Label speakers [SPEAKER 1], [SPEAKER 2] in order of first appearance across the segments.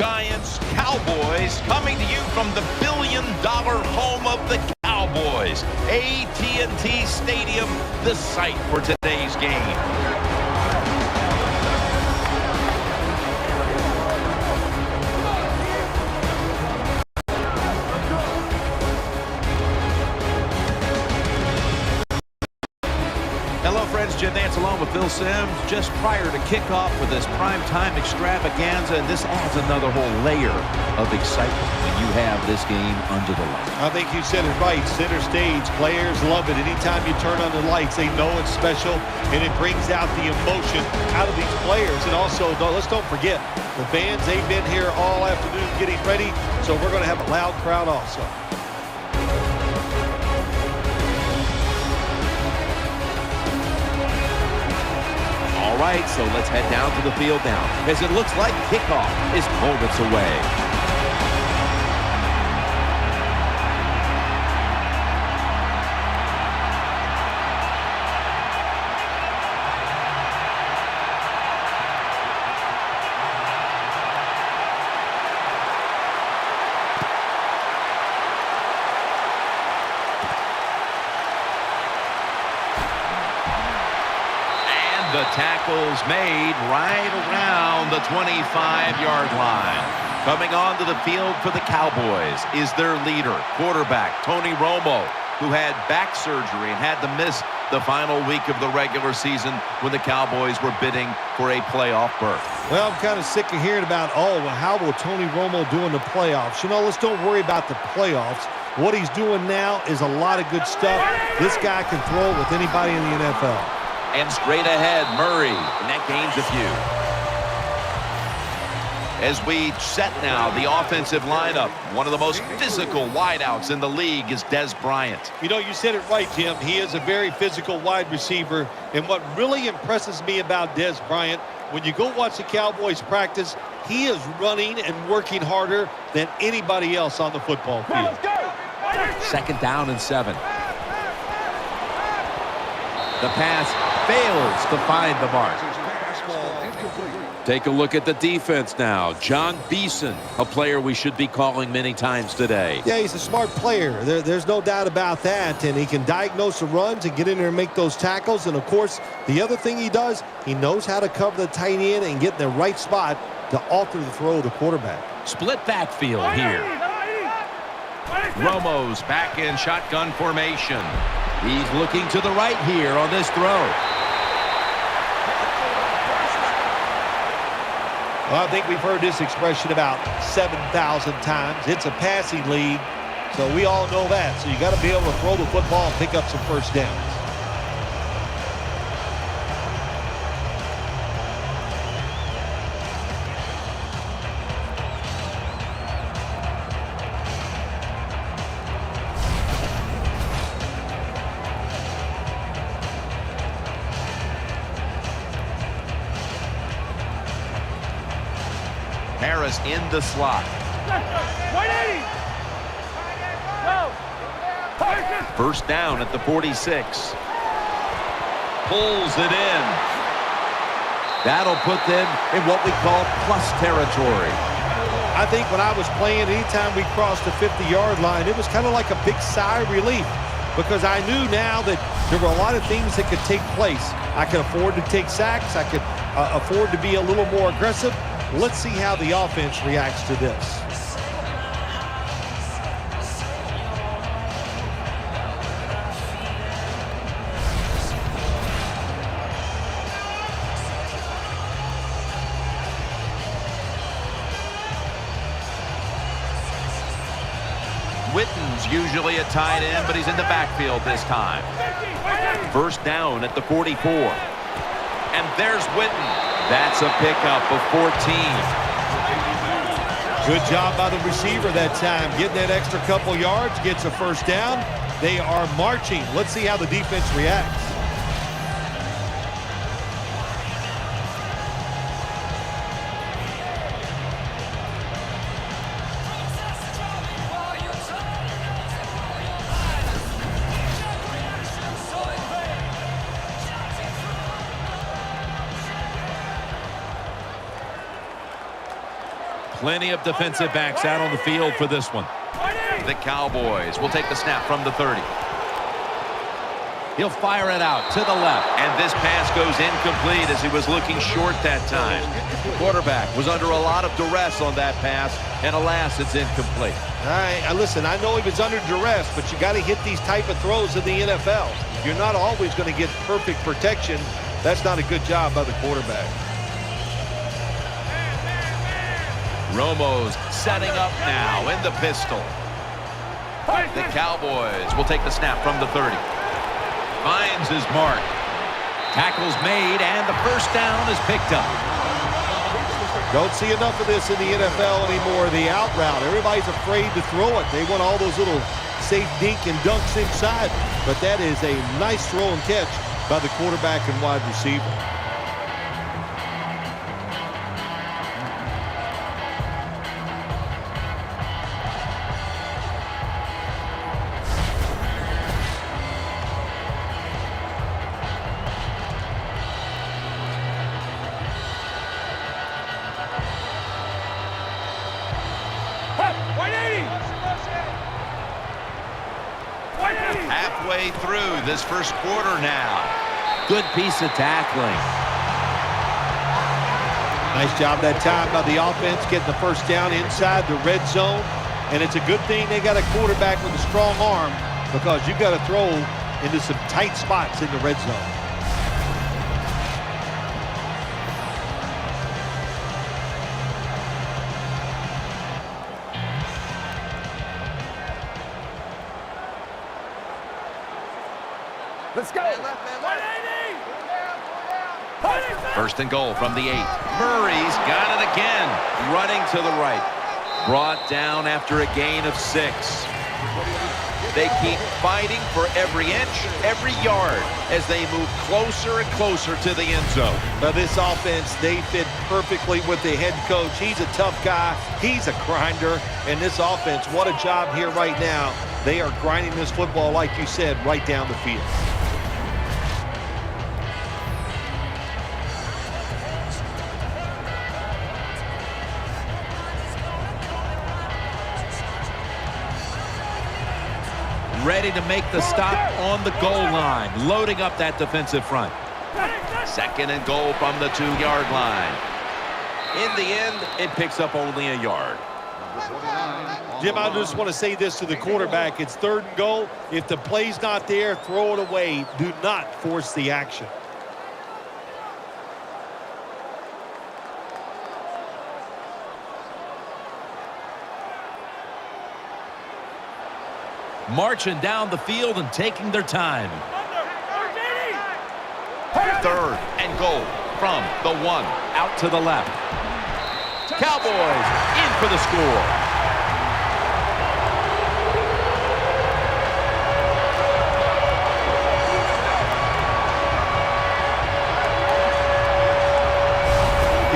[SPEAKER 1] Giants, Cowboys, coming to you from the billion-dollar home of the Cowboys. AT&T Stadium, the site for today's game. Hello, friends. Jim Nance along with Bill Sims. Just prior to kickoff for this primetime extravaganza, and this adds another whole layer of excitement when you have this game under the lights.
[SPEAKER 2] I think you said it right. Center stage. Players love it. Anytime you turn on the lights, they know it's special, and it brings out the emotion out of these players. And also, let's don't forget, the fans, they've been here all afternoon getting ready, so we're going to have a loud crowd also.
[SPEAKER 1] All right, so let's head down to the field now, as it looks like kickoff is moments away. The tackle's made right around the 25-yard line. Coming onto the field for the Cowboys is their leader, quarterback Tony Romo, who had back surgery and had to miss the final week of the regular season when the Cowboys were bidding for a playoff berth.
[SPEAKER 2] Well, I'm kind of sick of hearing about, how will Tony Romo do in the playoffs? You know, let's don't worry about the playoffs. What he's doing now is a lot of good stuff. This guy can throw with anybody in the NFL.
[SPEAKER 1] And straight ahead, Murray, and that gains a few. As we set now the offensive lineup, one of the most physical wideouts in the league is Dez Bryant.
[SPEAKER 2] You know, you said it right, Jim. He is a very physical wide receiver. And what really impresses me about Dez Bryant, when you go watch the Cowboys practice, he is running and working harder than anybody else on the football field.
[SPEAKER 1] Second down and 7. The pass fails to find the mark. Take a look at the defense now. John Beeson, a player we should be calling many times today.
[SPEAKER 2] Yeah, he's a smart player. There's no doubt about that. And he can diagnose the runs and get in there and make those tackles. And, of course, the other thing he does, he knows how to cover the tight end and get in the right spot to alter the throw of the quarterback.
[SPEAKER 1] Split backfield here. Romo's back in shotgun formation. He's looking to the right here on this throw.
[SPEAKER 2] Well, I think we've heard this expression about 7,000 times. It's a passing league, so we all know that. So you got to be able to throw the football and pick up some first downs.
[SPEAKER 1] Harris in the slot.
[SPEAKER 3] 180.
[SPEAKER 1] First down at the 46. Pulls it in. That'll put them in what we call plus territory.
[SPEAKER 2] I think when I was playing, anytime we crossed the 50-yard line, it was kind of like a big sigh of relief because I knew now that there were a lot of things that could take place. I could afford to take sacks. I could afford to be a little more aggressive. Let's see how the offense reacts to this.
[SPEAKER 1] Witten's usually a tight end, but he's in the backfield this time. First down at the 44. And there's Witten. That's a pickup of 14.
[SPEAKER 2] Good job by the receiver that time. Getting that extra couple yards, gets a first down. They are marching. Let's see how the defense reacts.
[SPEAKER 1] Plenty of defensive backs out on the field for this one. The Cowboys will take the snap from the 30. He'll fire it out to the left. And this pass goes incomplete as he was looking short that time. Quarterback was under a lot of duress on that pass, and alas, it's incomplete.
[SPEAKER 2] Listen, I know he was under duress, but you got to hit these type of throws in the NFL. You're not always going to get perfect protection. That's not a good job by the quarterback.
[SPEAKER 1] Romo's setting up now in the pistol. The Cowboys will take the snap from the 30. Finds his mark. Tackle's made, and the first down is picked up.
[SPEAKER 2] Don't see enough of this in the NFL anymore, the out route. Everybody's afraid to throw it. They want all those little safe dink and dunks inside. But that is a nice throw and catch by the quarterback and wide receiver.
[SPEAKER 1] Halfway through this first quarter now. Good piece of tackling.
[SPEAKER 2] Nice job that time by the offense getting the first down inside the red zone. And it's a good thing they got a quarterback with a strong arm, because you got to throw into some tight spots in the red zone.
[SPEAKER 3] Let's go.
[SPEAKER 1] First and goal from the 8. Murray's got it again. Running to the right. Brought down after a gain of 6. They keep fighting for every inch, every yard as they move closer and closer to the end zone.
[SPEAKER 2] Now this offense, they fit perfectly with the head coach. He's a tough guy. He's a grinder. And this offense, what a job here right now. They are grinding this football, like you said, right down the field.
[SPEAKER 1] Ready to make the stop on the goal line, loading up that defensive front. Second and goal from the 2-yard line. In the end, it picks up only a yard.
[SPEAKER 2] Jim, I just want to say this to the quarterback. It's 3rd and goal. If the play's not there, throw it away. Do not force the action.
[SPEAKER 1] Marching down the field and taking their time. 3rd and goal from the 1. Out to the left. Cowboys in for the score.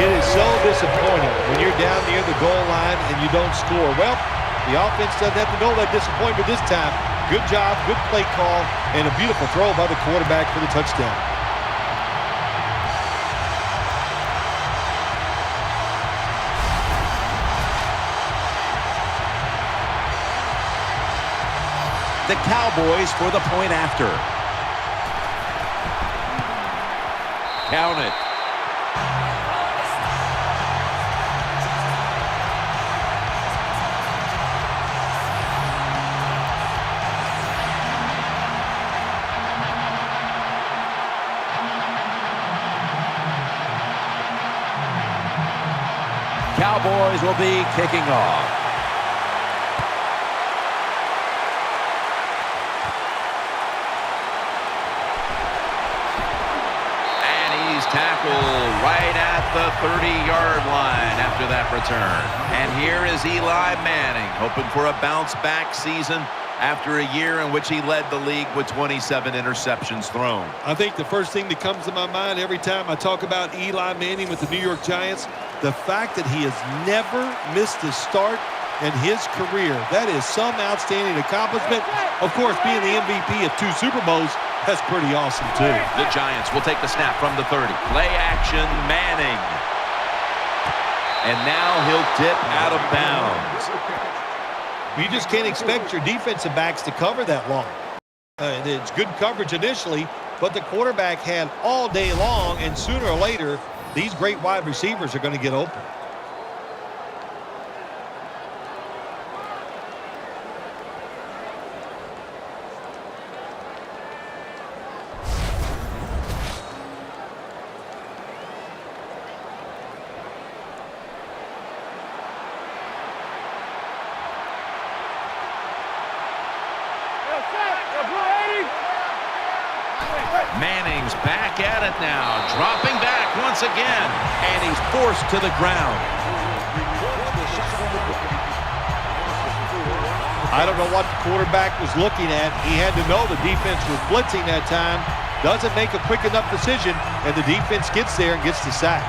[SPEAKER 2] It is so disappointing when you're down near the goal line and you don't score. Well, the offense doesn't have to know that disappointment this time. Good job, good play call, and a beautiful throw by the quarterback for the touchdown.
[SPEAKER 1] The Cowboys for the point after. Count it. Cowboys will be kicking off. And he's tackled right at the 30-yard line after that return. And here is Eli Manning, hoping for a bounce-back season after a year in which he led the league with 27 interceptions thrown.
[SPEAKER 2] I think the first thing that comes to my mind every time I talk about Eli Manning with the New York Giants, the fact that he has never missed a start in his career. That is some outstanding accomplishment. Of course, being the MVP of 2 Super Bowls, that's pretty awesome, too.
[SPEAKER 1] The Giants will take the snap from the 30. Play action, Manning. And now he'll dip out of bounds.
[SPEAKER 2] You just can't expect your defensive backs to cover that long. It's good coverage initially, but the quarterback had all day long, and sooner or later, these great wide receivers are going to get open.
[SPEAKER 1] Manning's back at it now, dropping back once again, and he's forced to the ground.
[SPEAKER 2] I don't know what the quarterback was looking at. He had to know the defense was blitzing that time. Doesn't make a quick enough decision, and the defense gets there and gets the sack.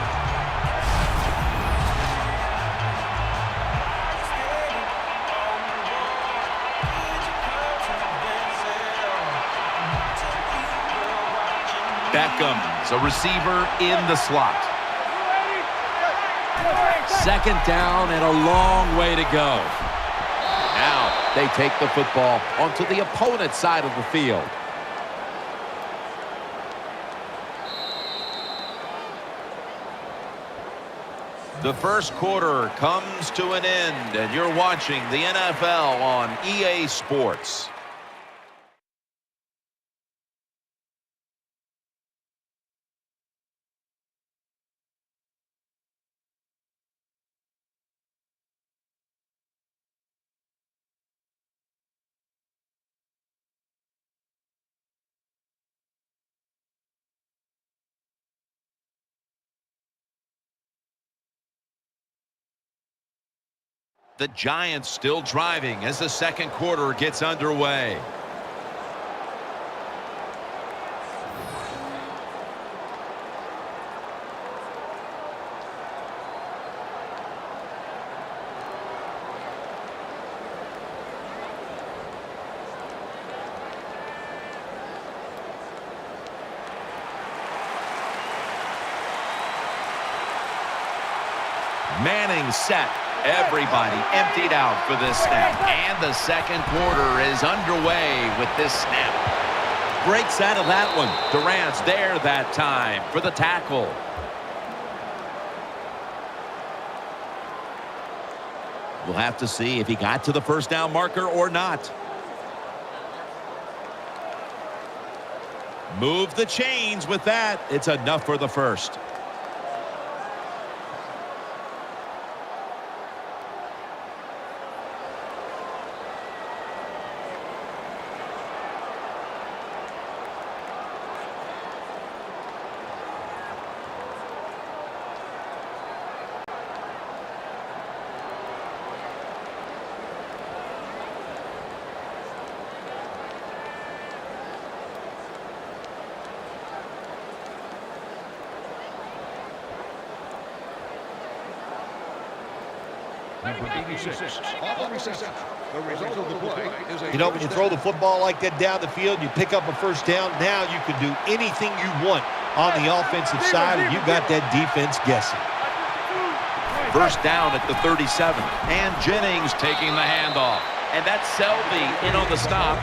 [SPEAKER 1] Beckham's a receiver in the slot.
[SPEAKER 4] Second down and a long way to go.
[SPEAKER 1] Now they take the football onto the opponent's side of the field. The first quarter comes to an end, and you're watching the NFL on EA Sports. The Giants still driving as the second quarter gets underway. Manning set. Everybody emptied out for this snap. And the second quarter is underway with this snap. Breaks out of that one. Durant's there that time for the tackle. We'll have to see if he got to the first down marker or not. Move the chains with that. It's enough for the first.
[SPEAKER 2] You know, when you throw the football like that down the field, you pick up a first down. Now you can do anything you want on the offensive side, and you got that defense guessing.
[SPEAKER 1] First down at the 37, and Jennings taking the handoff. And that's Selby in on the stop.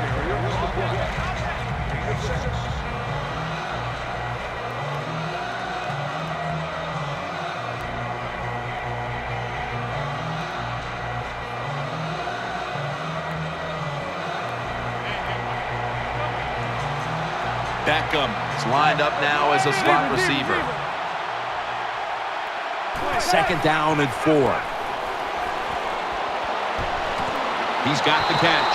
[SPEAKER 1] Beckham is lined up now as a slot receiver.
[SPEAKER 4] Second down and 4.
[SPEAKER 1] He's got the catch.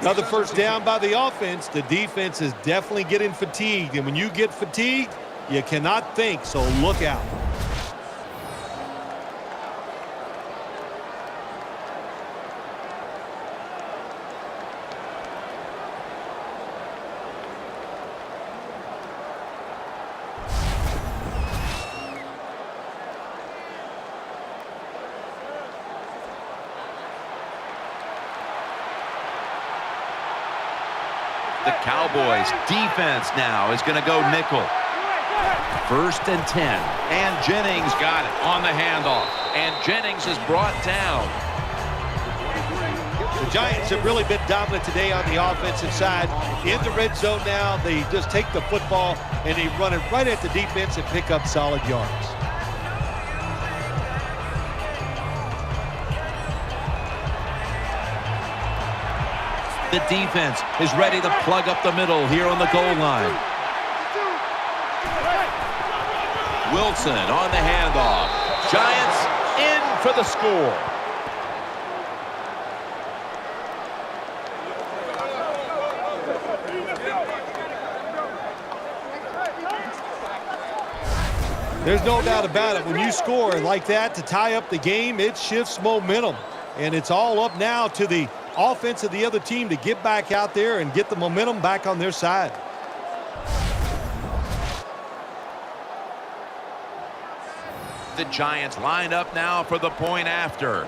[SPEAKER 2] Another first down by the offense. The defense is definitely getting fatigued. And when you get fatigued, you cannot think, so look out.
[SPEAKER 1] The Cowboys defense now is going to go nickel.
[SPEAKER 4] First and 10.
[SPEAKER 1] And Jennings got it on the handoff. And Jennings is brought down.
[SPEAKER 2] The Giants have really been dominant today on the offensive side. In the red zone now, they just take the football and they run it right at the defense and pick up solid yards.
[SPEAKER 1] The defense is ready to plug up the middle here on the goal line. Wilson on the handoff. Giants in for the score.
[SPEAKER 2] There's no doubt about it. When you score like that to tie up the game, it shifts momentum. And it's all up now to the offense of the other team to get back out there and get the momentum back on their side.
[SPEAKER 1] The Giants line up now for the point after.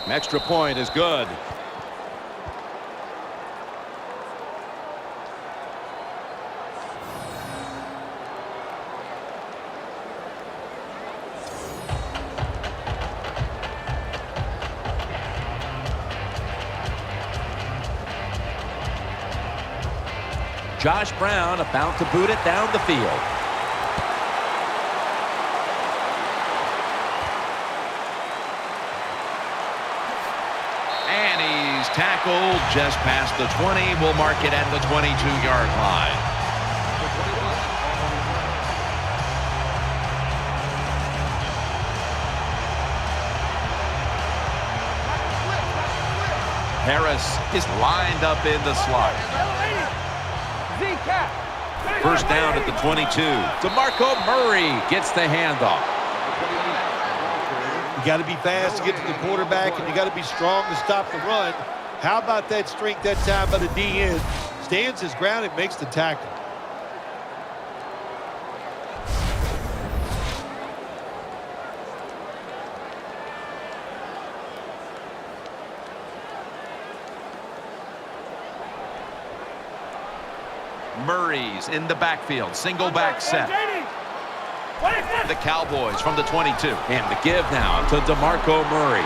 [SPEAKER 1] Extra point is good. Josh Brown about to boot it down the field. And he's tackled just past the 20. We'll mark it at the 22-yard line. Harris is lined up in the slot. First down at the 22. DeMarco Murray gets the handoff.
[SPEAKER 2] You got to be fast to get to the quarterback, and you got to be strong to stop the run. How about that strength that time by the DN? Stands his ground and makes the tackle.
[SPEAKER 1] Murray's in the backfield. Single back set. The Cowboys from the 22. And the give now to DeMarco Murray.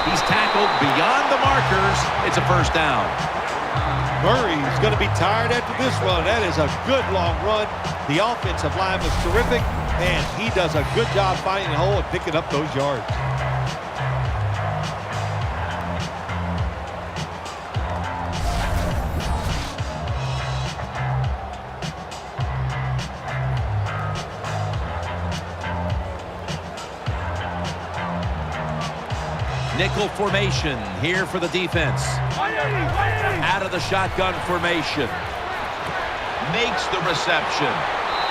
[SPEAKER 1] He's tackled beyond the markers. It's a first down.
[SPEAKER 2] Murray's going to be tired after this run. That is a good long run. The offensive line was terrific, and he does a good job finding the hole and picking up those yards.
[SPEAKER 1] Nickel formation here for the defense. Out of the shotgun formation. Makes the reception.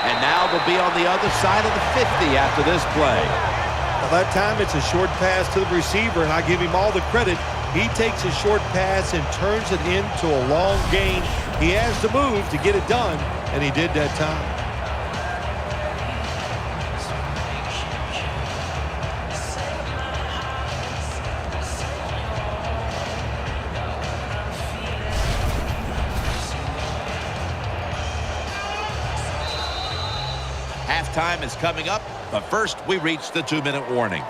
[SPEAKER 1] And now they'll be on the other side of the 50 after this play.
[SPEAKER 2] Well, that time it's a short pass to the receiver, and I give him all the credit. He takes a short pass and turns it into a long gain. He has to move to get it done, and he did that time.
[SPEAKER 1] Halftime is coming up, but first we reach the 2-minute warning.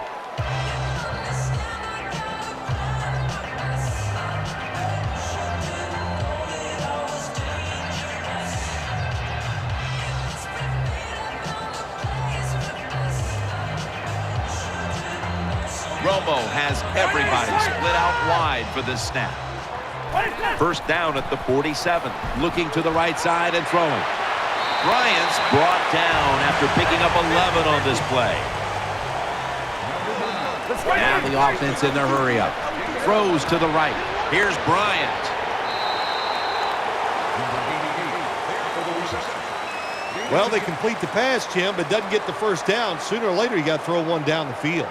[SPEAKER 1] Romo has everybody split out wide for this snap. First down at the 47, looking to the right side and throwing. Bryant's brought down after picking up 11 on this play. Now the offense in their hurry-up. Throws to the right. Here's Bryant.
[SPEAKER 2] Well, they complete the pass, Jim, but doesn't get the first down. Sooner or later, you got to throw one down the field.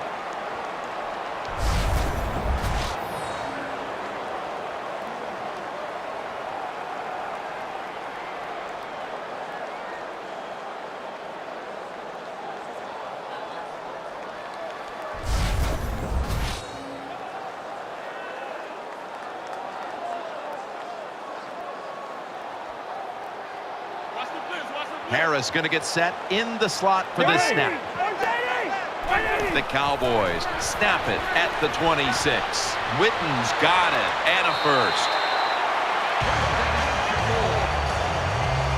[SPEAKER 1] Harris going to get set in the slot for this snap. The Cowboys snap it at the 26. Witten's got it, and a first.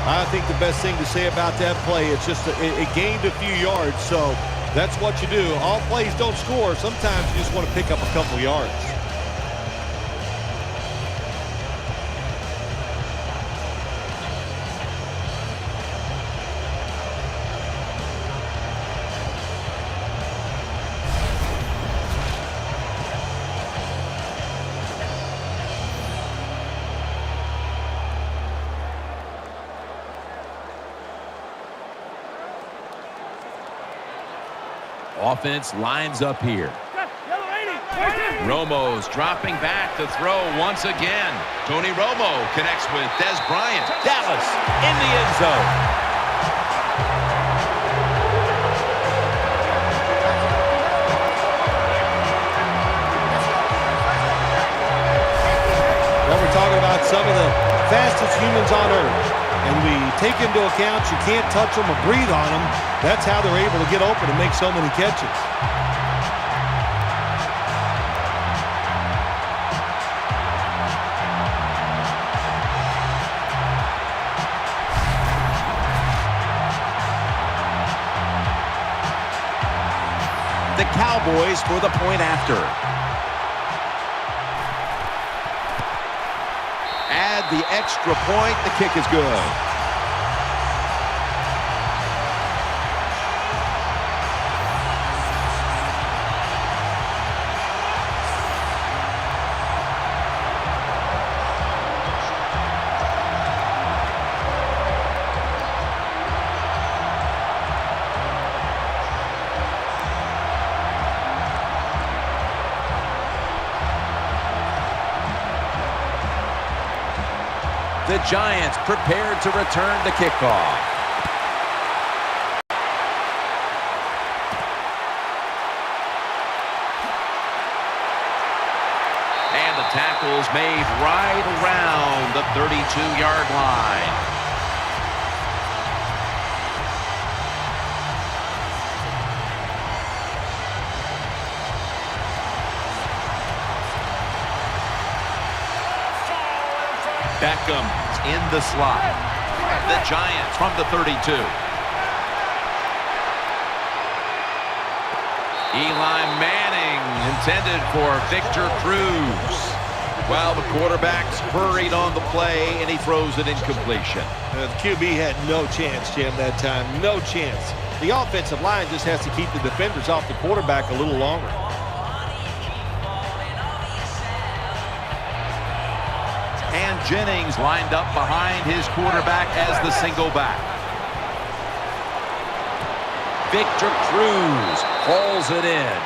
[SPEAKER 2] I think the best thing to say about that play, it's just it gained a few yards, so that's what you do. All plays don't score. Sometimes you just want to pick up a couple yards.
[SPEAKER 1] Offense lines up here. Romo's dropping back to throw once again. Tony Romo connects with Des Bryant. Dallas in the end zone.
[SPEAKER 2] Well, we're talking about some of the fastest humans on earth. And we take into account you can't touch them or breathe on them. That's how they're able to get open and make so many catches.
[SPEAKER 1] The Cowboys for the point after. Add the extra point. The kick is good. The Giants prepared to return the kickoff. And the tackle's made right around the 32-yard line. Beckham in the slot. The Giants from the 32. Eli Manning intended for Victor Cruz. Well, the quarterback's hurried on the play, and he throws it incompletion.
[SPEAKER 2] The QB had no chance, Jim, that time. No chance. The offensive line just has to keep the defenders off the quarterback a little longer.
[SPEAKER 1] And Jennings lined up behind his quarterback as the single back. Victor Cruz hauls it in.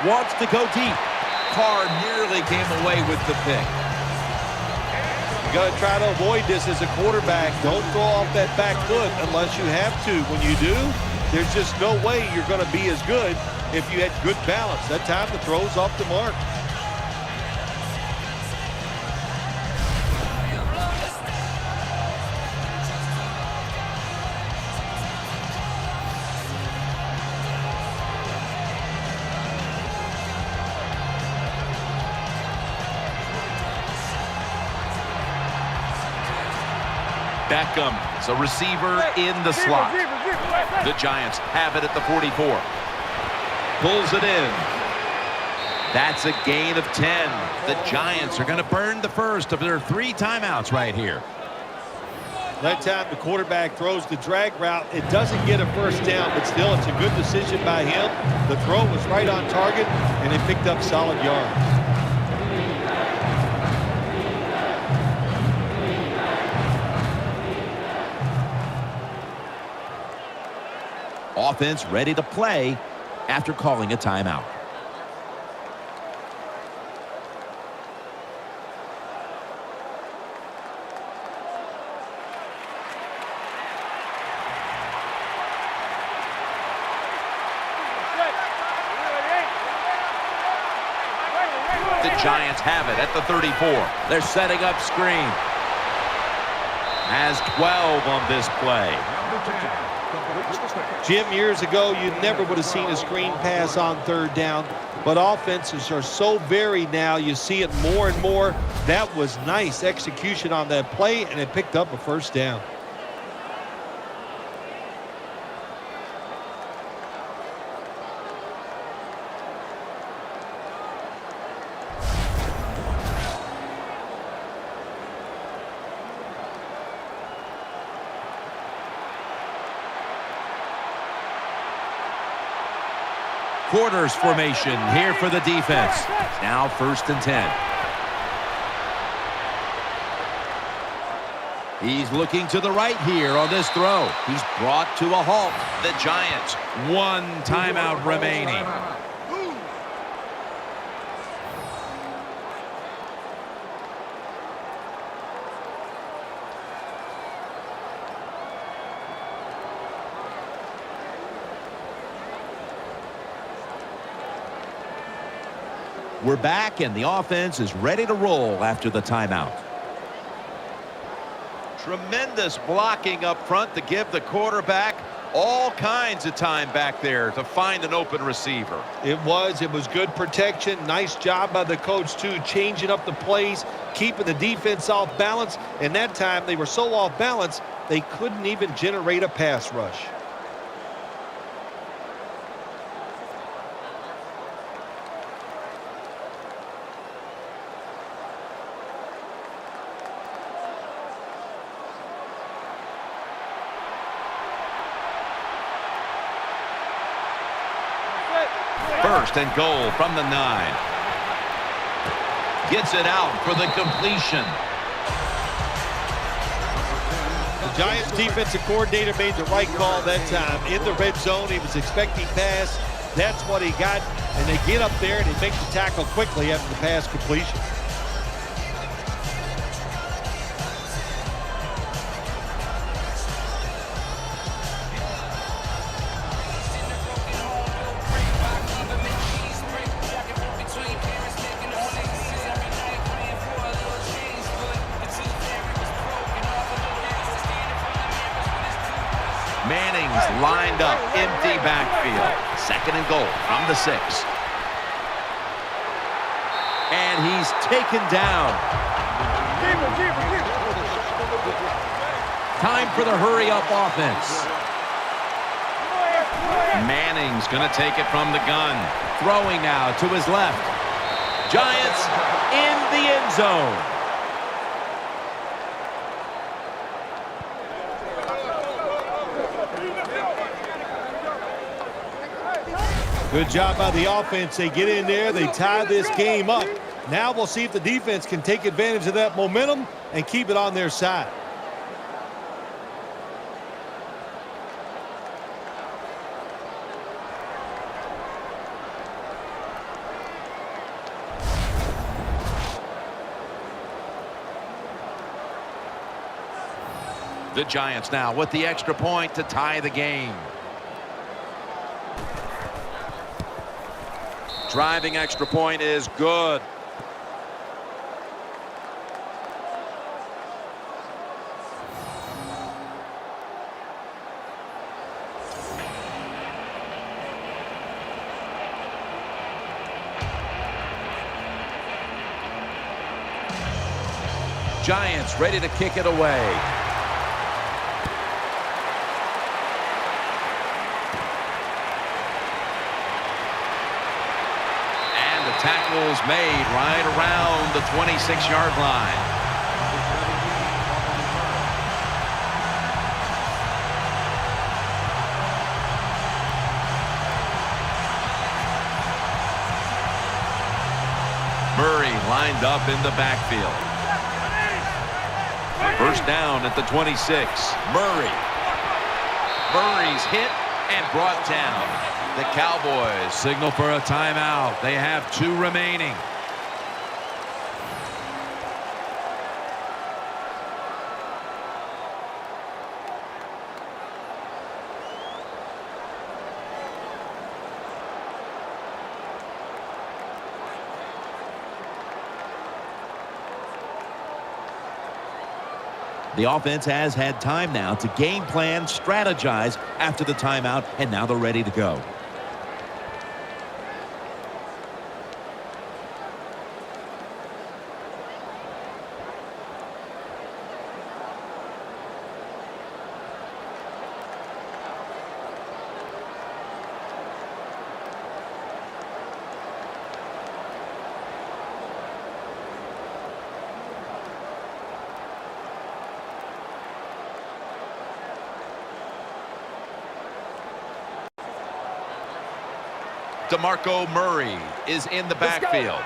[SPEAKER 1] Wants to go deep. Carr nearly came away with the pick.
[SPEAKER 2] You got to try to avoid this as a quarterback. Don't throw off that back foot unless you have to. When you do, there's just no way you're going to be as good if you had good balance. That time the throw's off the mark.
[SPEAKER 1] Beckham is a receiver in the slot. The Giants have it at the 44. Pulls it in. That's a gain of 10. The Giants are going to burn the first of their 3 timeouts right here.
[SPEAKER 2] That time the quarterback throws the drag route. It doesn't get a first down, but still it's a good decision by him. The throw was right on target, and it picked up solid yards.
[SPEAKER 1] Offense ready to play after calling a timeout. Giants have it at the 34.
[SPEAKER 4] They're setting up screen.
[SPEAKER 1] Has 12 on this play.
[SPEAKER 2] Jim, years ago, you never would have seen a screen pass on third down, but offenses are so varied now. You see it more and more. That was nice execution on that play, and it picked up a first down.
[SPEAKER 4] Quarters formation here for the defense. Now 1st and 10. He's looking to the right here on this throw. He's brought to a halt.
[SPEAKER 1] The Giants,
[SPEAKER 4] 1 timeout remaining.
[SPEAKER 1] we're back, and the offense is ready to roll after the timeout. Tremendous blocking up front to give the quarterback all kinds of time back there to find an open receiver.
[SPEAKER 2] It was good protection. Nice job by the coach, too, changing up the plays, keeping the defense off balance. And that time they were so off balance, they couldn't even generate a pass rush.
[SPEAKER 1] First and goal from the 9. Gets it out for the completion.
[SPEAKER 2] The Giants defensive coordinator made the right call that time. In the red zone, he was expecting pass. That's what he got. And they get up there and he makes the tackle quickly after the pass completion.
[SPEAKER 1] Manning's lined up, empty backfield. Second and goal from the 6. And he's taken down.
[SPEAKER 4] Time for the hurry-up offense.
[SPEAKER 1] Manning's going to take it from the gun.
[SPEAKER 4] Throwing now to his left. Giants in the end zone.
[SPEAKER 2] Good job by the offense. They get in there. They tie this game up. Now we'll see if the defense can take advantage of that momentum and keep it on their side.
[SPEAKER 1] The Giants now with the extra point to tie the game. Driving extra point is good.
[SPEAKER 4] Giants ready to kick it away.
[SPEAKER 1] Tackles made right around the 26-yard line. Murray lined up in the backfield. First down at the 26. Murray's hit and brought down. The Cowboys
[SPEAKER 4] Signal for a timeout. They have 2 remaining. The offense has had time now to game plan, strategize after the timeout, and now they're ready to go.
[SPEAKER 1] DeMarco Murray is in the backfield.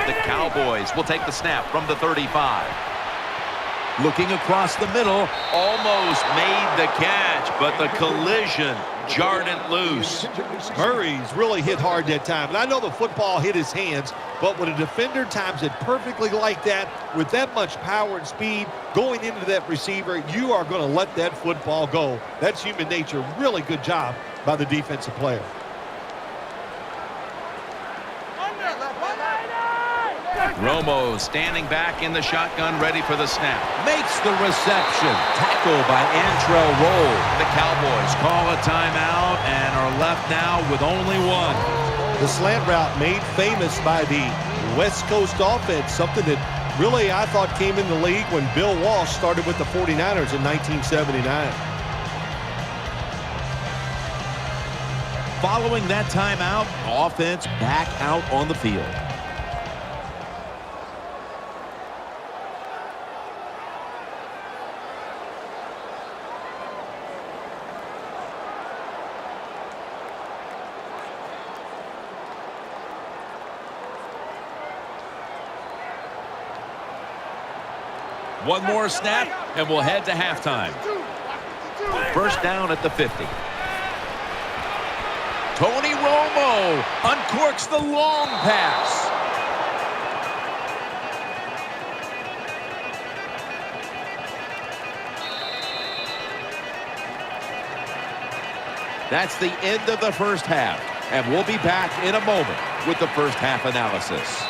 [SPEAKER 1] The Cowboys will take the snap from the 35.
[SPEAKER 4] Looking across the middle.
[SPEAKER 1] Almost made the catch, but the collision jarred it loose.
[SPEAKER 2] Murray's really hit hard that time. And I know the football hit his hands, but when a defender times it perfectly like that, with that much power and speed going into that receiver, you are going to let that football go. That's human nature. Really good job by the defensive player.
[SPEAKER 1] Romo standing back in the shotgun, ready for the snap.
[SPEAKER 4] Makes the reception. Tackle by Antrell Roll.
[SPEAKER 1] The Cowboys call a timeout and are left now with only one.
[SPEAKER 2] The slant route made famous by the West Coast offense, something that really I thought came in the league when Bill Walsh started with the 49ers in 1979.
[SPEAKER 4] Following that timeout, offense back out on the field. One more snap, and we'll head to halftime.
[SPEAKER 1] First down at the 50.
[SPEAKER 4] Tony Romo uncorks the long pass. That's the end of the first half, and we'll be back in a moment with the first half analysis.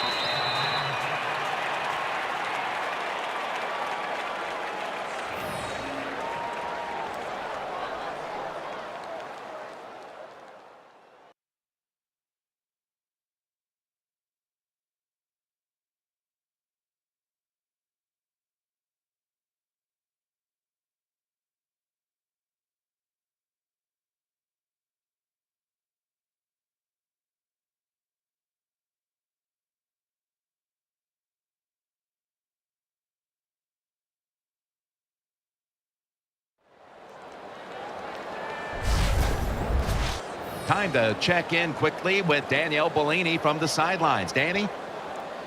[SPEAKER 1] Time to check in quickly with Danielle Bellini from the sidelines. Danny?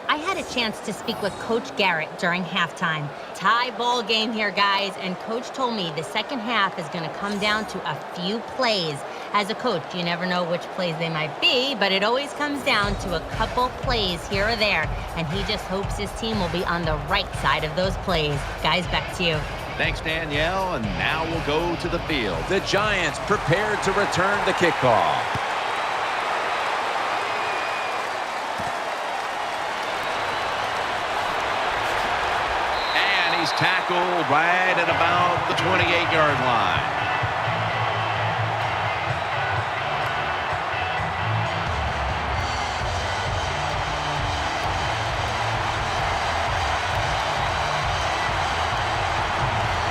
[SPEAKER 5] I had a chance to speak with Coach Garrett during halftime. Tie ball game here, guys, and Coach told me the second half is going to come down to a few plays. As a coach, you never know which plays they might be, but it always comes down to a couple plays here or there, and he just hopes his team will be on the right side of those plays. Guys, back to you.
[SPEAKER 1] Thanks, Danielle, and now we'll go to the field.
[SPEAKER 4] The Giants prepared to return the kickoff.
[SPEAKER 1] And he's tackled right at about the 28-yard line.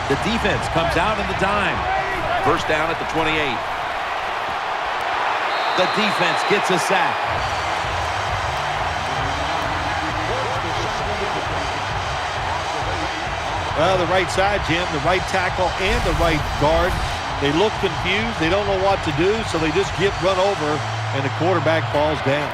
[SPEAKER 4] The defense comes out in the dime.
[SPEAKER 1] First down at the 28.
[SPEAKER 4] The defense gets a sack.
[SPEAKER 2] Well, the right side, Jim, the right tackle and the right guard, they look confused. They don't know what to do, so they just get run over, and the quarterback falls down.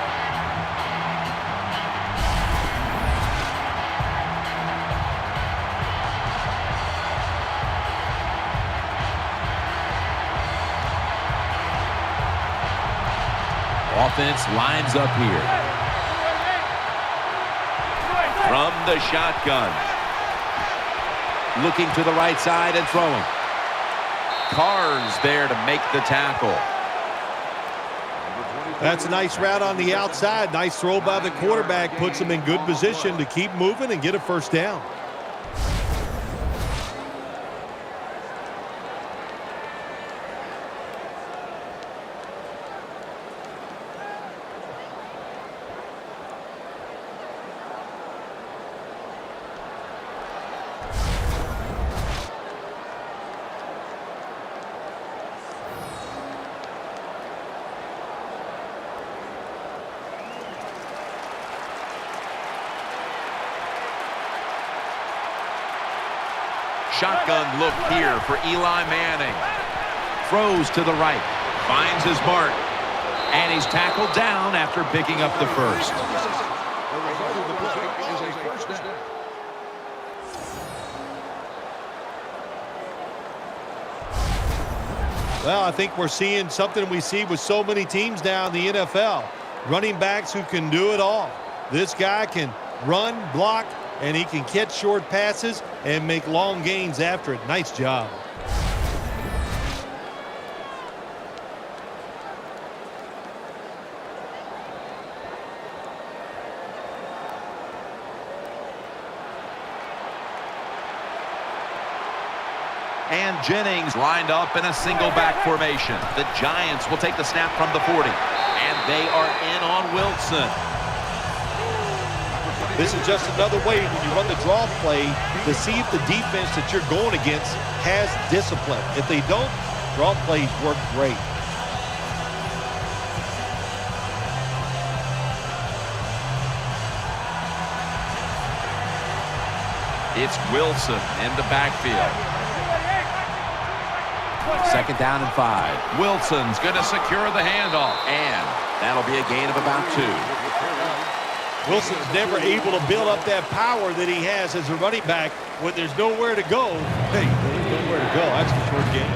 [SPEAKER 4] Offense lines up here.
[SPEAKER 1] From the shotgun.
[SPEAKER 4] Looking to the right side and throwing.
[SPEAKER 1] Carr's there to make the tackle.
[SPEAKER 2] That's a nice route on the outside. Nice throw by the quarterback. Puts him in good position to keep moving and get a first down.
[SPEAKER 1] Shotgun look here for Eli Manning. Throws to the right. Finds his mark. And he's tackled down after picking up the first.
[SPEAKER 2] Well, I think we're seeing something we see with so many teams now in the NFL. Running backs who can do it all. This guy can run, block, and he can catch short passes and make long gains after it. Nice job.
[SPEAKER 1] And Jennings lined up in a single back formation. The Giants will take the snap from the 40. And they are in on Wilson.
[SPEAKER 2] This is just another way when you run the draw play to see if the defense that you're going against has discipline. If they don't, draw plays work great.
[SPEAKER 1] It's Wilson in the backfield.
[SPEAKER 4] Second down and 5.
[SPEAKER 1] Wilson's going to secure the handoff. And that'll be a gain of about 2.
[SPEAKER 2] Wilson's never able to build up that power that he has as a running back when there's nowhere to go. Hey, there's nowhere to go. That's the short game.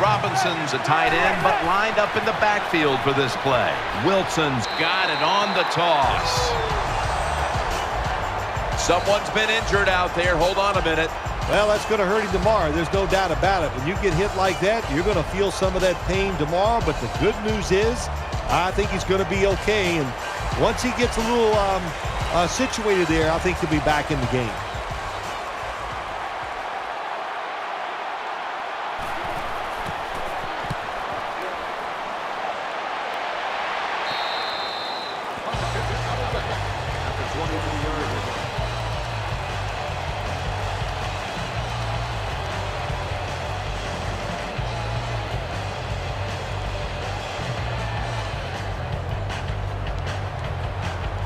[SPEAKER 1] Robinson's a tight end, but lined up in the backfield for this play. Wilson's got it on the toss. Someone's been injured out there. Hold on a minute.
[SPEAKER 2] Well, that's going to hurt him tomorrow. There's no doubt about it. When you get hit like that, you're going to feel some of that pain tomorrow. But the good news is, I think he's going to be okay. And once he gets a little situated there, I think he'll be back in the game.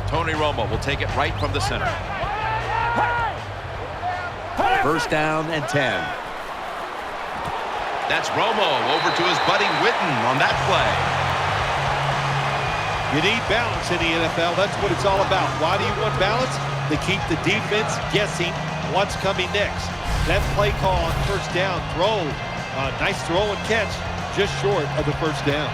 [SPEAKER 1] Tony Romo will take it right from the center.
[SPEAKER 4] First down and 10.
[SPEAKER 1] That's Romo over to his buddy Witten on that play.
[SPEAKER 2] You need balance in the NFL. That's what it's all about. Why do you want balance? To keep the defense guessing what's coming next. That play call on first down, nice throw and catch, just short of the first down.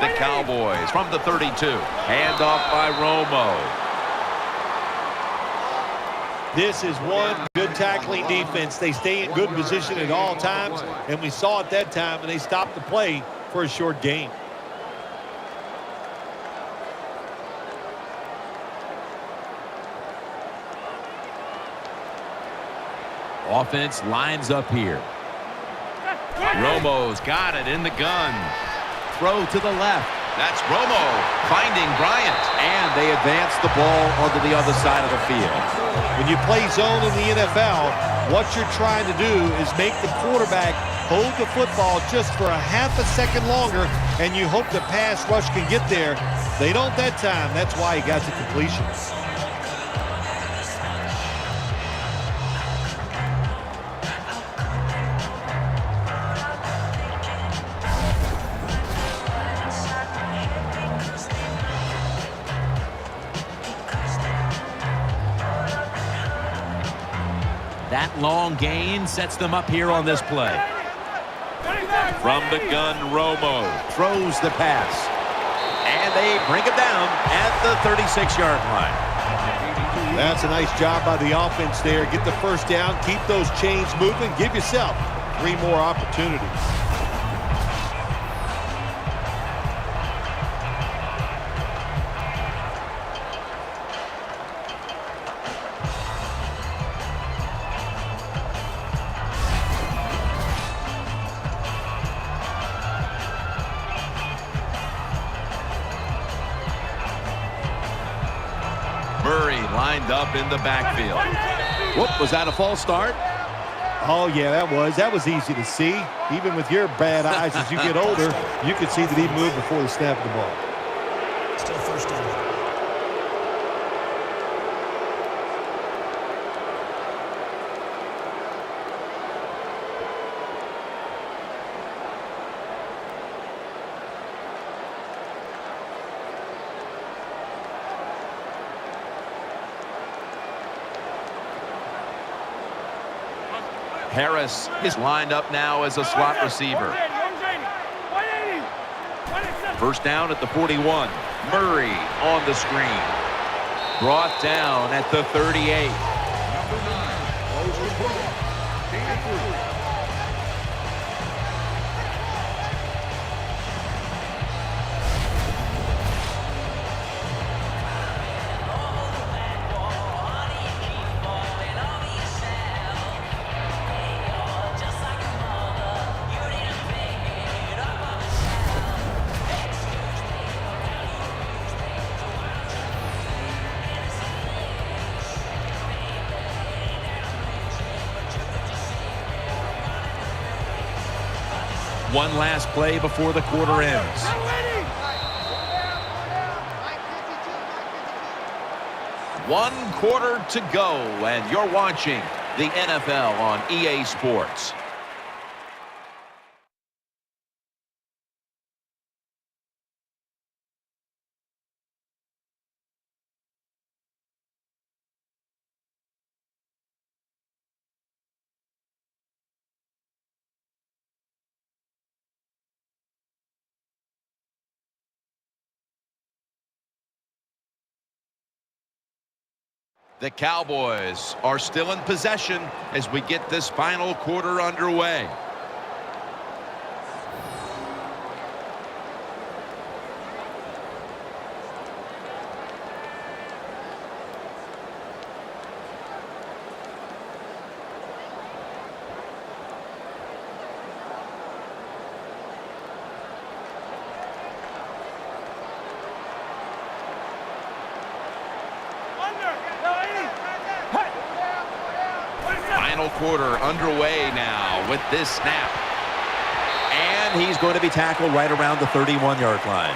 [SPEAKER 1] The Cowboys from the 32. Handoff by Romo.
[SPEAKER 2] This is one good tackling defense. They stay in good position at all times, and we saw it that time, and they stopped the play for a short gain.
[SPEAKER 4] Offense lines up here.
[SPEAKER 1] Romo's got it in the gun.
[SPEAKER 4] Throw to the left.
[SPEAKER 1] That's Romo finding Bryant.
[SPEAKER 4] And they advance the ball onto the other side of the field.
[SPEAKER 2] When you play zone in the NFL, what you're trying to do is make the quarterback hold the football just for a half a second longer, and you hope the pass rush can get there. They don't that time. That's why he got the completion.
[SPEAKER 4] That long gain sets them up here on this play.
[SPEAKER 1] From the gun, Romo throws the pass. And they bring him down at the 36-yard line.
[SPEAKER 2] That's a nice job by the offense there. Get the first down, keep those chains moving, give yourself 3 more opportunities.
[SPEAKER 1] Murray lined up in the backfield. Whoop, was that a false start?
[SPEAKER 2] Oh, yeah, that was easy to see. Even with your bad eyes, as you get older, you could see that he moved before the snap of the ball.
[SPEAKER 3] Still first down.
[SPEAKER 1] Harris is lined up now as a slot receiver. First down at the 41. Murray on the screen. Brought down at the 38. One last play before the quarter ends. One quarter to go, and you're watching the NFL on EA Sports. The Cowboys are still in possession as we get this final quarter underway. Final quarter underway now with this snap. And he's going to be tackled right around the 31-yard line.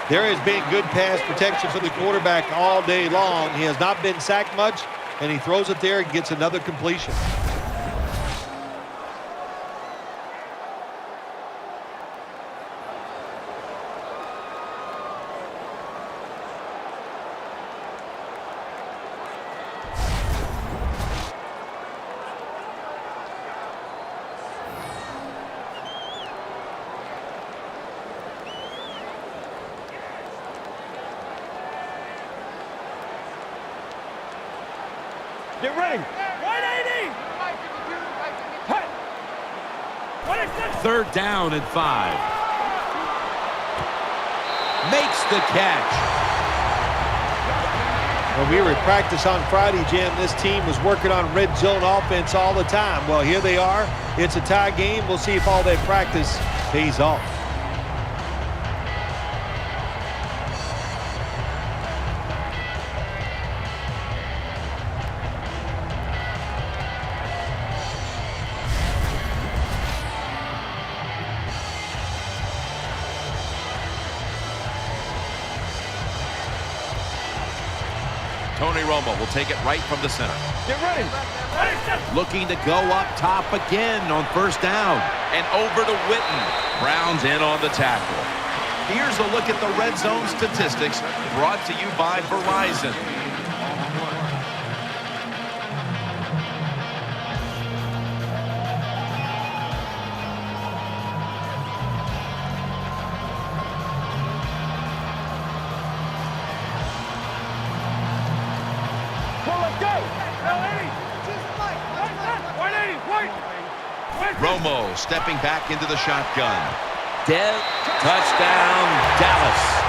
[SPEAKER 2] There has been good pass protection for the quarterback all day long. He has not been sacked much, and he throws it there and gets another completion.
[SPEAKER 3] Get ready. 180.
[SPEAKER 4] Third down and 5.
[SPEAKER 1] Makes the catch.
[SPEAKER 2] When we were at practice on Friday, Jim, this team was working on red zone offense all the time. Well, here they are. It's a tie game. We'll see if all that practice pays off.
[SPEAKER 1] Tony Romo will take it right from the center.
[SPEAKER 3] Get ready.
[SPEAKER 1] Looking to go up top again on first down. And over to Witten. Brown's in on the tackle. Here's a look at the red zone statistics brought to you by Verizon. Romo stepping back into the shotgun.
[SPEAKER 4] Touchdown, Dallas.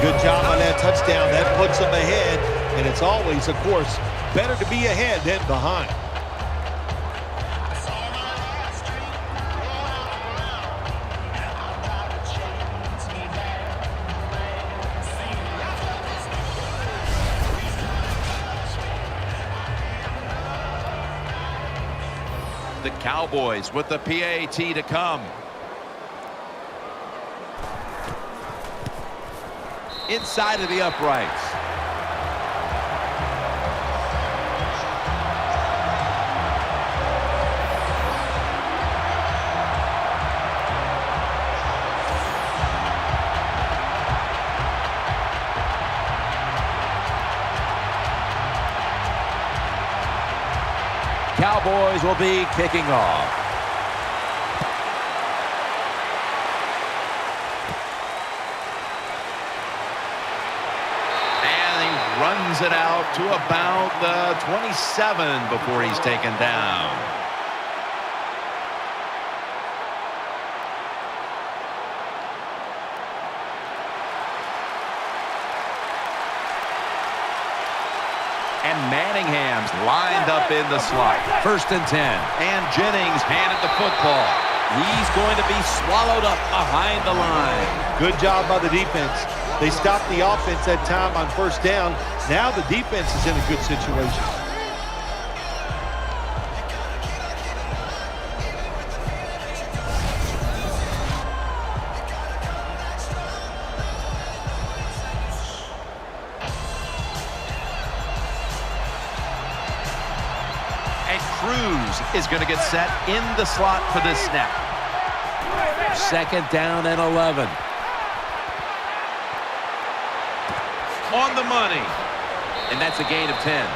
[SPEAKER 2] Good job on that touchdown. That puts them ahead, and it's always, of course, better to be ahead than behind.
[SPEAKER 1] The Cowboys with the PAT to come. Inside of the uprights.
[SPEAKER 4] Cowboys will be kicking off.
[SPEAKER 1] Runs it out to about the 27 before he's taken down. And Manningham's lined up in the slot. 1st and 10. And Jennings handed the football.
[SPEAKER 4] He's going to be swallowed up behind the line.
[SPEAKER 2] Good job by the defense. They stopped the offense that time on 1st down. Now the defense is in a good situation.
[SPEAKER 1] And Cruz is going to get set in the slot for this snap.
[SPEAKER 4] 2nd down and 11.
[SPEAKER 1] On the money. And that's a gain of 10.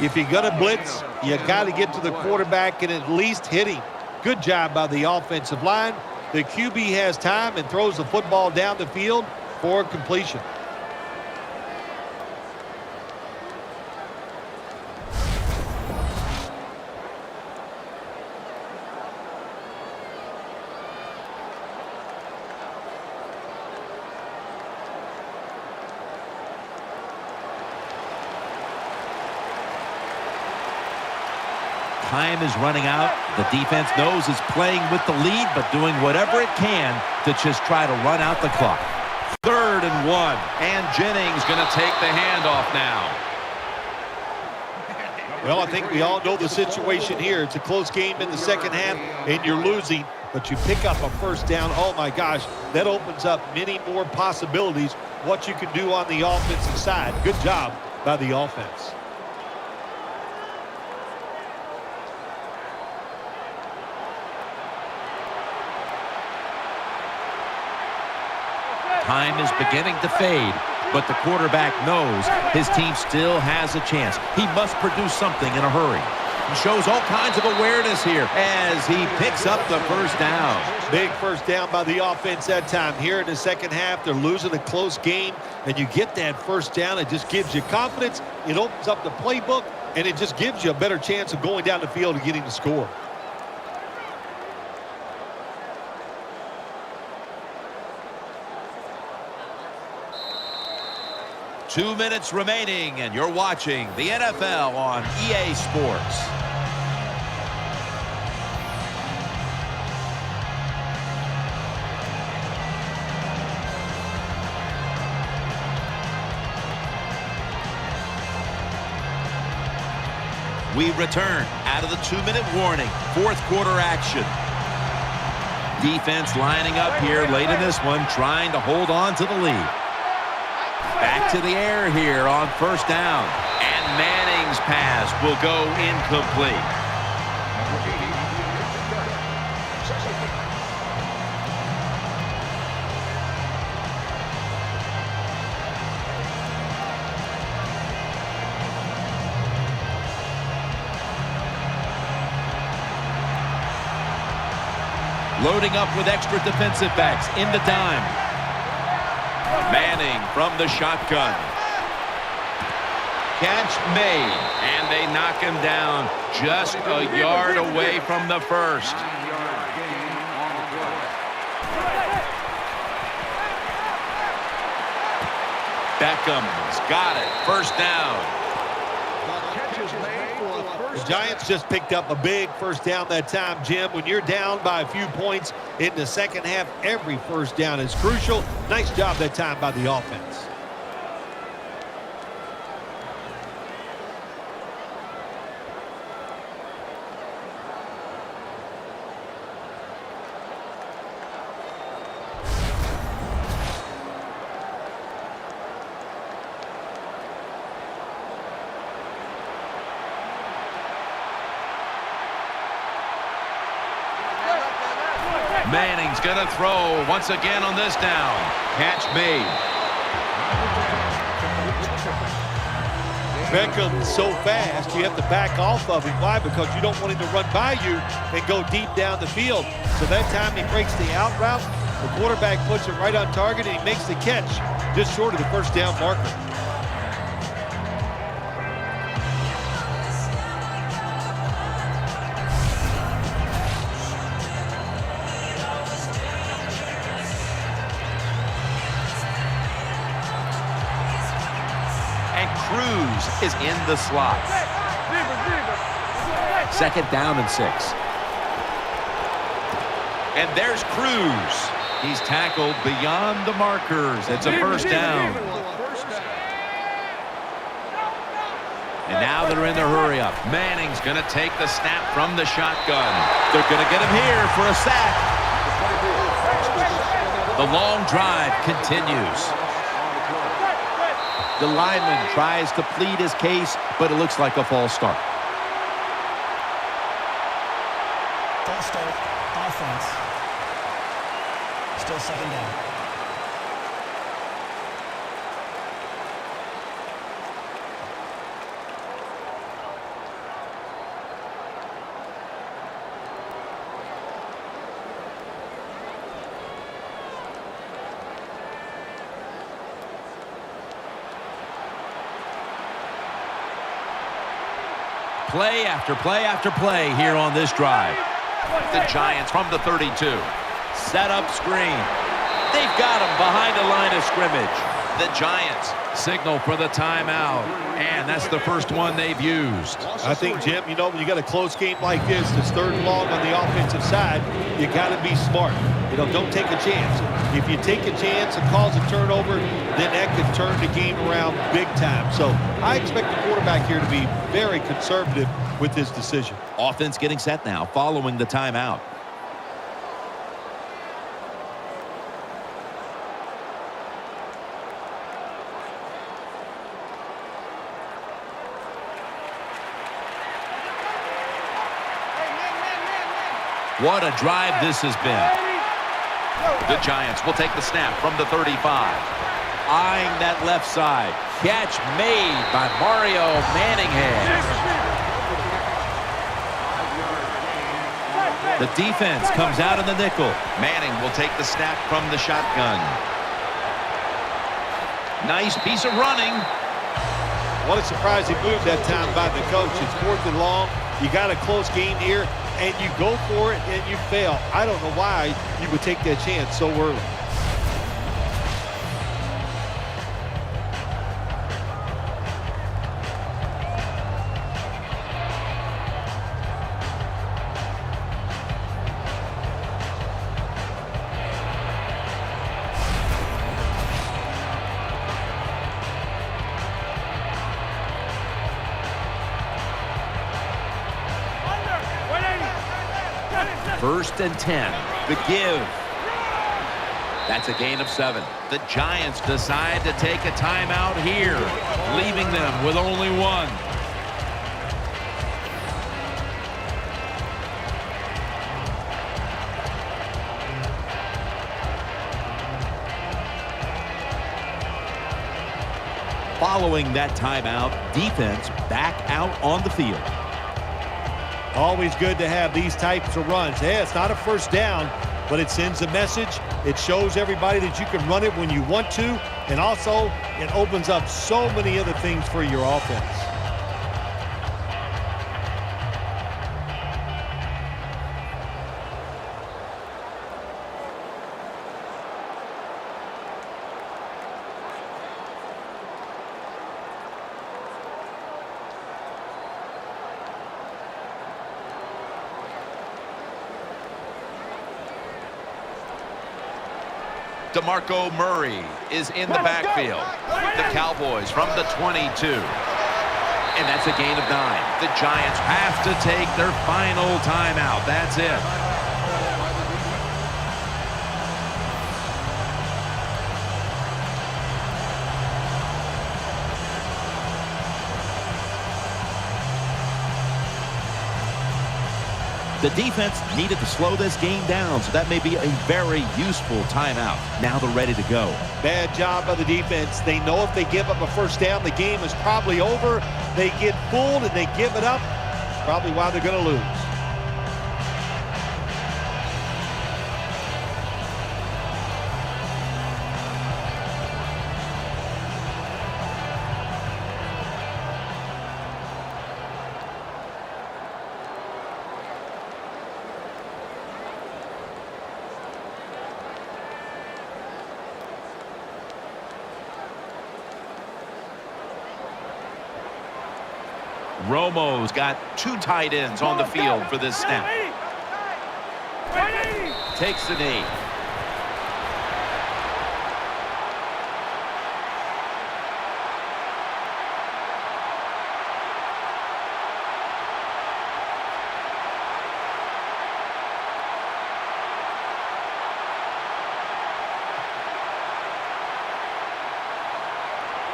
[SPEAKER 2] If you're going to blitz, you got to get to the quarterback and at least hit him. Good job by the offensive line. The QB has time and throws the football down the field for completion.
[SPEAKER 4] Time is running out. The defense knows it's playing with the lead, but doing whatever it can to just try to run out the clock.
[SPEAKER 1] 3rd and 1. And Jennings going to take the handoff now.
[SPEAKER 2] Well, I think we all know the situation here. It's a close game in the 2nd half, and you're losing, but you pick up a 1st down. Oh, my gosh, that opens up many more possibilities, what you can do on the offensive side. Good job by the offense.
[SPEAKER 4] Time is beginning to fade, but the quarterback knows his team still has a chance. He must produce something in a hurry. He shows all kinds of awareness here as he picks up the 1st down.
[SPEAKER 2] Big 1st down by the offense that time. Here in the 2nd half, they're losing a close game, and you get that 1st down. It just gives you confidence. It opens up the playbook, and it just gives you a better chance of going down the field and getting the score.
[SPEAKER 1] Two minutes remaining, and you're watching the NFL on EA Sports. We return out of the 2-minute warning. 4th quarter action. Defense lining up here late in this one, trying to hold on to the lead. Back to the air here on 1st down. And Manning's pass will go incomplete.
[SPEAKER 4] Loading up with extra defensive backs in the dime.
[SPEAKER 1] Manning from the shotgun. Catch made, and they knock him down just a yard away from the first. Beckham's got it. First down.
[SPEAKER 2] The Giants just picked up a big first down that time, Jim. When you're down by a few points in the second half, every first down is crucial. Nice job that time by the offense.
[SPEAKER 1] Manning's going to throw once again on this down. Catch made.
[SPEAKER 2] Beckham's so fast, you have to back off of him. Why? Because you don't want him to run by you and go deep down the field. So that time he breaks the out route. The quarterback puts it right on target, and he makes the catch just short of the first down marker.
[SPEAKER 1] Is in the slot.
[SPEAKER 4] Second down and 6.
[SPEAKER 1] And there's Cruz. He's tackled beyond the markers. It's a first down. And now they're in the hurry up. Manning's going to take the snap from the shotgun. They're going to get him here for a sack. The long drive continues.
[SPEAKER 4] The lineman tries to plead his case, but it looks like a false start.
[SPEAKER 3] False start. Offense. Still second down.
[SPEAKER 4] Play after play after play here on this drive.
[SPEAKER 1] The Giants from the 32.
[SPEAKER 4] Set up screen. They've got him behind the line of scrimmage.
[SPEAKER 1] The Giants signal for the timeout. And that's the first one they've used.
[SPEAKER 2] I think, Jim, you know, when you got a close game like this, it's third and long on the offensive side, you got to be smart. You know, don't take a chance. If you take a chance and cause a turnover, then that could turn the game around big time. So I expect the quarterback here to be very conservative with this decision.
[SPEAKER 4] Offense getting set now following the timeout. What a drive this has been.
[SPEAKER 1] The Giants will take the snap from the 35.
[SPEAKER 4] Eyeing that left side. Catch made by Mario Manningham. The defense comes out in the nickel.
[SPEAKER 1] Manning will take the snap from the shotgun. Nice piece of running.
[SPEAKER 2] What a surprising move that time by the coach. It's 4th and long. You got a close game here, and you go for it, and you fail. I don't know why you would take that chance so early.
[SPEAKER 4] First and 10. The give. That's a gain of 7.
[SPEAKER 1] The Giants decide to take a timeout here, leaving them with only one.
[SPEAKER 4] Following that timeout, defense back out on the field.
[SPEAKER 2] Always good to have these types of runs. Hey, it's not a first down, but it sends a message. It shows everybody that you can run it when you want to, and also it opens up so many other things for your offense.
[SPEAKER 1] DeMarco Murray is in the backfield. The Cowboys from the 22. And that's a gain of 9. The Giants have to take their final timeout. That's it.
[SPEAKER 4] The defense needed to slow this game down, so that may be a very useful timeout. Now they're ready to go.
[SPEAKER 2] Bad job by the defense. They know if they give up a first down, the game is probably over. They get fooled and they give it up. Probably why they're going to lose.
[SPEAKER 1] Romo's got 2 tight ends on the field for this snap. Takes the knee.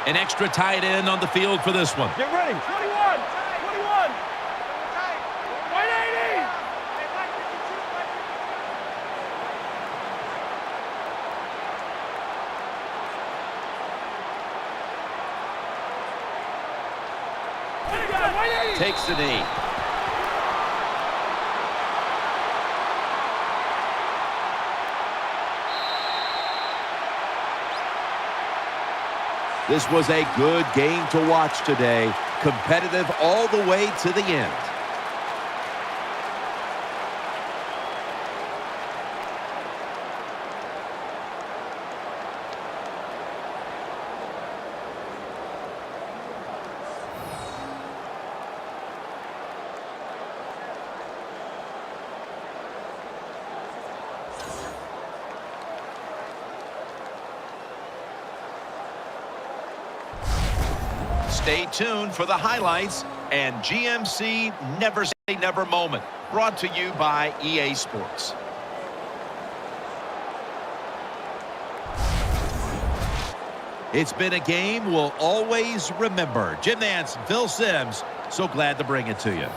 [SPEAKER 4] An extra tight end on the field for this one.
[SPEAKER 6] Get ready. 21. 180.
[SPEAKER 1] Takes the knee.
[SPEAKER 4] This was a good game to watch today. Competitive all the way to the end.
[SPEAKER 1] Stay tuned for the highlights and GMC Never Say Never moment, brought to you by EA Sports.
[SPEAKER 4] It's been a game we'll always remember. Jim Nance, Phil Simms, so glad to bring it to you.